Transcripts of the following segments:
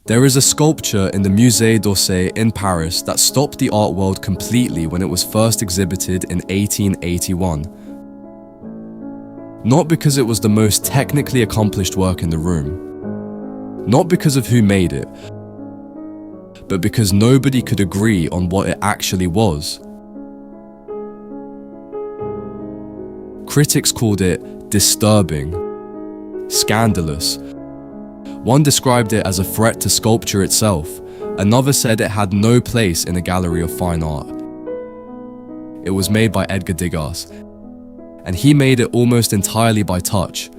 There is a sculpture in the Musée d'Orsay in Paris that stopped the art world completely when it was first exhibited in 1881. Not because it was the most technically accomplished work in the room, not because of who made it, but because nobody could agree on what it actually was. Critics called it disturbing, scandalous. One described it as a threat to sculpture itself. Another said it had no place in a gallery of fine art. It was made by Edgar Degas, and he made it almost entirely by touch.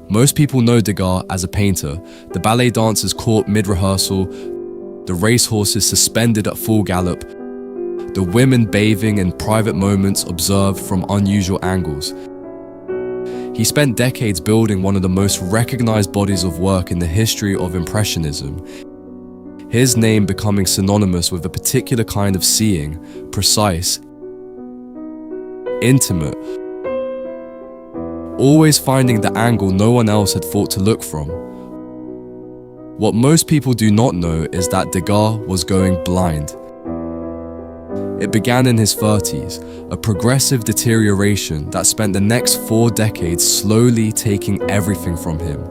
Most people know Degas as a painter, the ballet dancers caught mid-rehearsal, the racehorses suspended at full gallop, the women bathing in private moments observed from unusual angles. He spent decades building one of the most recognized bodies of work in the history of Impressionism, his name becoming synonymous with a particular kind of seeing, precise, intimate, always finding the angle no one else had thought to look from. What most people do not know is that Degas was going blind. It began in his 30s, a progressive deterioration that spent the next 4 decades slowly taking everything from him.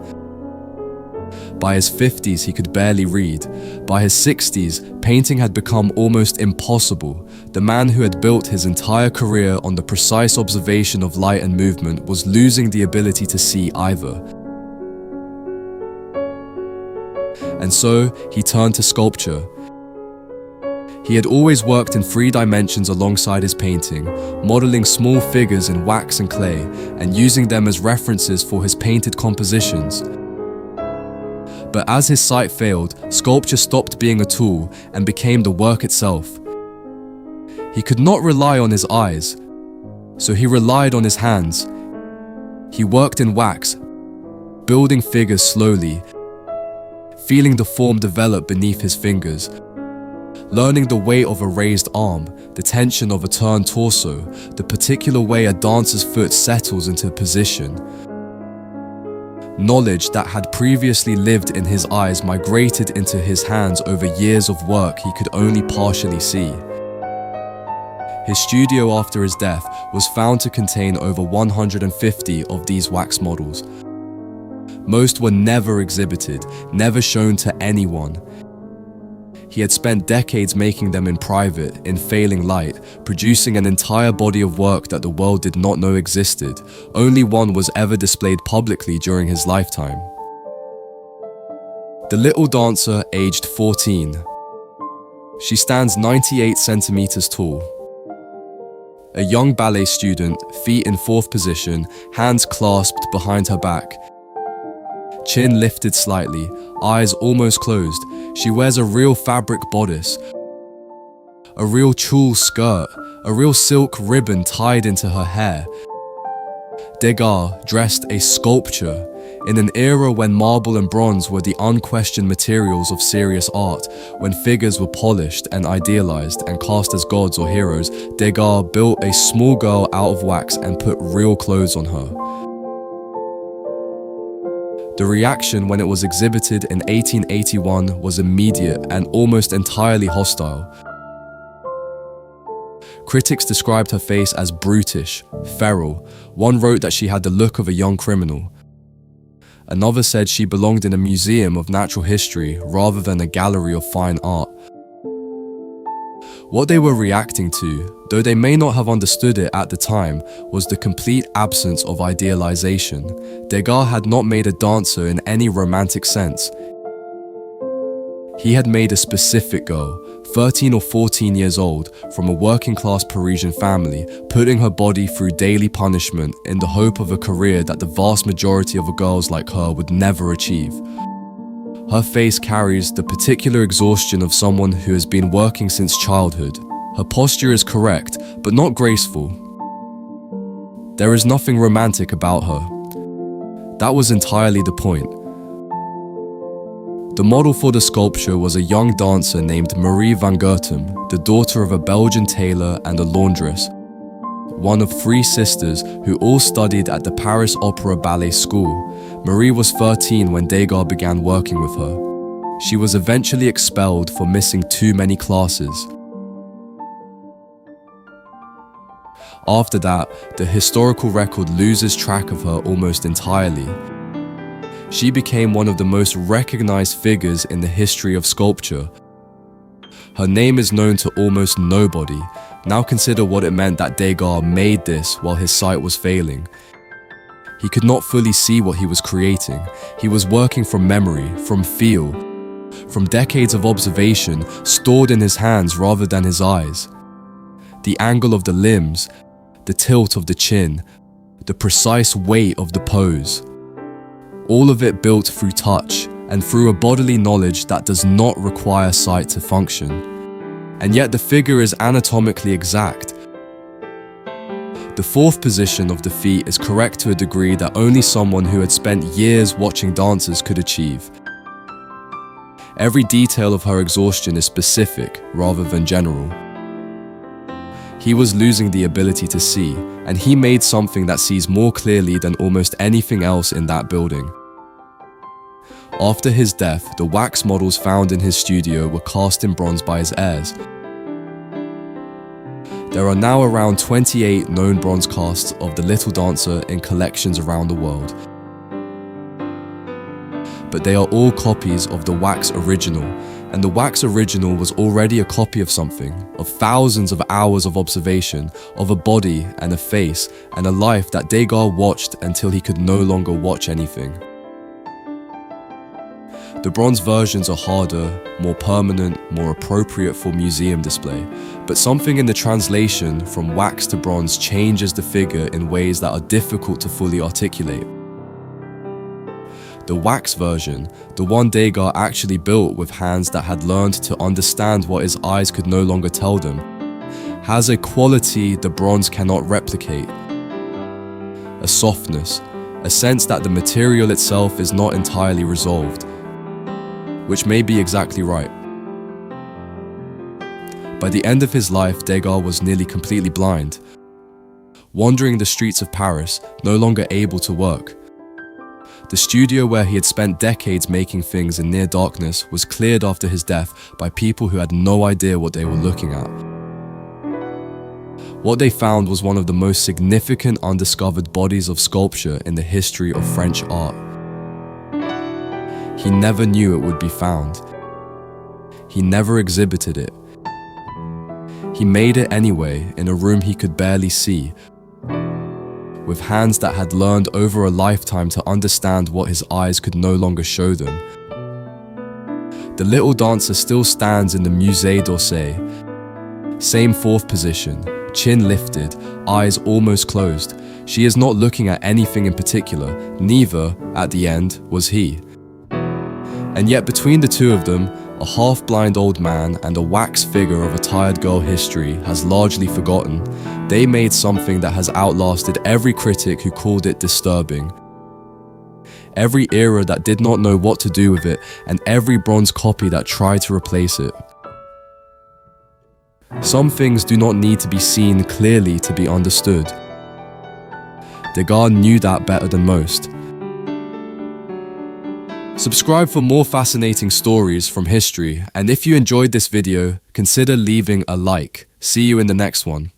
By his 50s, he could barely read. By his 60s, painting had become almost impossible. The man who had built his entire career on the precise observation of light and movement was losing the ability to see either. And so, he turned to sculpture. He had always worked in 3 dimensions alongside his painting, modeling small figures in wax and clay, and using them as references for his painted compositions. But as his sight failed, sculpture stopped being a tool and became the work itself. He could not rely on his eyes, so he relied on his hands. He worked in wax, building figures slowly, feeling the form develop beneath his fingers, learning the weight of a raised arm, the tension of a turned torso, the particular way a dancer's foot settles into position. Knowledge that had previously lived in his eyes migrated into his hands over years of work he could only partially see. His studio after his death was found to contain over 150 of these wax models. Most were never exhibited, never shown to anyone. He had spent decades making them in private, in failing light, producing an entire body of work that the world did not know existed. Only one was ever displayed publicly during his lifetime. The Little Dancer, aged 14. She stands 98 centimeters tall. A young ballet student, feet in 4th position, hands clasped behind her back. Chin lifted slightly, eyes almost closed. She wears a real fabric bodice, a real tulle skirt, a real silk ribbon tied into her hair. Degas dressed a sculpture in an era when marble and bronze were the unquestioned materials of serious art, when figures were polished and idealized and cast as gods or heroes. Degas built a small girl out of wax and put real clothes on her. The reaction when it was exhibited in 1881 was immediate and almost entirely hostile. Critics described her face as brutish, feral. One wrote that she had the look of a young criminal. Another said she belonged in a museum of natural history rather than a gallery of fine art. What they were reacting to, though they may not have understood it at the time, was the complete absence of idealization. Degas had not made a dancer in any romantic sense. He had made a specific girl, 13 or 14 years old, from a working-class Parisian family, putting her body through daily punishment in the hope of a career that the vast majority of girls like her would never achieve. Her face carries the particular exhaustion of someone who has been working since childhood. Her posture is correct, but not graceful. There is nothing romantic about her. That was entirely the point. The model for the sculpture was a young dancer named Marie van Gertem, the daughter of a Belgian tailor and a laundress, one of 3 sisters who all studied at the Paris Opera Ballet School. Marie was 13 when Degas began working with her. She was eventually expelled for missing too many classes. After that, the historical record loses track of her almost entirely. She became one of the most recognized figures in the history of sculpture. Her name is known to almost nobody. Now consider what it meant that Degas made this while his sight was failing. He could not fully see what he was creating. He was working from memory, from feel, from decades of observation stored in his hands rather than his eyes. The angle of the limbs, the tilt of the chin, the precise weight of the pose. All of it built through touch and through a bodily knowledge that does not require sight to function. And yet the figure is anatomically exact. The fourth position of the feet is correct to a degree that only someone who had spent years watching dancers could achieve. Every detail of her exhaustion is specific rather than general. He was losing the ability to see, and he made something that sees more clearly than almost anything else in that building. After his death, the wax models found in his studio were cast in bronze by his heirs. There are now around 28 known bronze casts of the Little Dancer in collections around the world. But they are all copies of the wax original, and the wax original was already a copy of something, of thousands of hours of observation, of a body and a face and a life that Degas watched until he could no longer watch anything. The bronze versions are harder, more permanent, more appropriate for museum display, but something in the translation from wax to bronze changes the figure in ways that are difficult to fully articulate. The wax version, the one Degas actually built with hands that had learned to understand what his eyes could no longer tell them, has a quality the bronze cannot replicate. A softness, a sense that the material itself is not entirely resolved, which may be exactly right. By the end of his life, Degas was nearly completely blind, wandering the streets of Paris, no longer able to work. The studio where he had spent decades making things in near darkness was cleared after his death by people who had no idea what they were looking at. What they found was one of the most significant undiscovered bodies of sculpture in the history of French art. He never knew it would be found. He never exhibited it. He made it anyway in a room he could barely see, with hands that had learned over a lifetime to understand what his eyes could no longer show them. The Little Dancer still stands in the Musée d'Orsay. Same fourth position, chin lifted, eyes almost closed. She is not looking at anything in particular, neither, at the end, was he. And yet between the two of them, a half-blind old man and a wax figure of a tired girl history has largely forgotten. They made something that has outlasted every critic who called it disturbing. Every era that did not know what to do with it, and every bronze copy that tried to replace it. Some things do not need to be seen clearly to be understood. Degas knew that better than most. Subscribe for more fascinating stories from history, and if you enjoyed this video, consider leaving a like. See you in the next one.